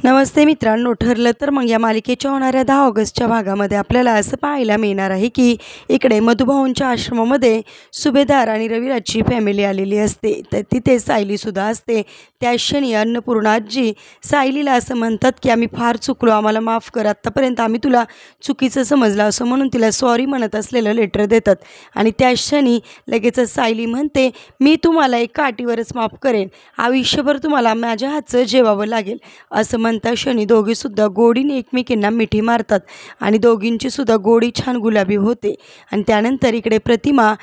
नमस्ते मित्रांनो, ठरलं तर मग या मालिकेच्या होणाऱ्या 10 ऑगस्टच्या भागामध्ये आपल्याला असं पाहायला मिळणार आहे की इकडे मधुभाऊंच्या आश्रमामध्ये सुभेदार आणि रविराजची फॅमिली आलेली असते। तर तिथे सायलीसुद्धा असते। त्या क्षणी अन्नपूर्णा आजी सायलीला असं म्हणतात की आम्ही फार चुकलो, आम्हाला माफ कर, आत्तापर्यंत आम्ही तुला चुकीचं समजलं असं म्हणून तिला सॉरी म्हणत असलेलं लेटर देतात। आणि त्या क्षणी लगेचच सायली म्हणते, मी तुम्हाला एका अटीवरच माफ करेन, आयुष्यभर तुम्हाला माझ्या हातचं जेवावं लागेल असं म्हणता क्षणी दोघीसुद्धा गोडीने एकमेकींना मिठी मारतात आणि दोघींची सुद्धा गोडी छान गुलाबी होते। आणि त्यानंतर इकडे प्रतिमा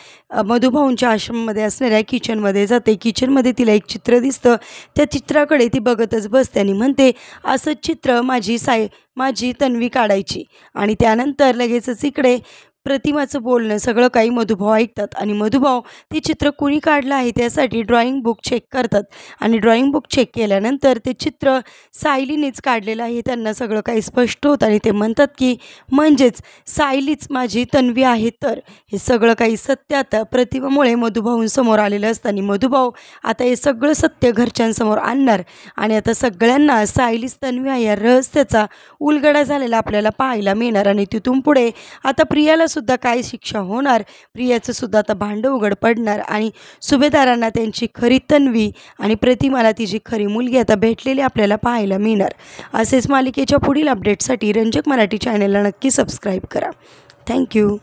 मधुभाऊंच्या आश्रमामध्ये असणाऱ्या किचनमध्ये जाते। किचनमध्ये तिला एक चित्र दिसतं, त्या चित्राकडे ती बघतच बसते आणि म्हणते, असं चित्र माझी तन्वी काढायची। आणि त्यानंतर लगेचच इकडे प्रतिमाचं बोलणं सगळं काही मधुभाऊ ऐकतात आणि मधुभाऊ ते चित्र कुणी काढलं आहे त्यासाठी ड्रॉइंग बुक चेक करतात। आणि ड्रॉइंग बुक चेक केल्यानंतर ते चित्र सायलीनेच काढलेलं आहे त्यांना सगळं काही स्पष्ट होतं आणि ते म्हणतात की म्हणजेच सायलीच माझी तन्वी आहे। तर हे सगळं काही सत्य आता प्रतिमामुळे मधुभाऊंसमोर आलेलं असतं आणि मधुभाऊ आता हे सगळं सत्य घरच्यांसमोर आणणार आणि आता सगळ्यांना सायलीच तन्वी आहे या रहस्याचा उलगडा झालेला आपल्याला पाहायला मिळणार। आणि तिथून पुढे आता प्रियाला सुद्धा काय शिक्षा होणार, प्रियाचं सुद्धा आता भांडं उघड पडणार आणि सुभेदारांना त्यांची खरी तन्वी आणि प्रतिमाला तिची खरी मुलगी आता भेटलेली आपल्याला पाहायला मिळणार। असेच मालिकेच्या पुढील अपडेटसाठी रंजक मराठी चॅनलला नक्की सबस्क्राईब करा। थँक्यू।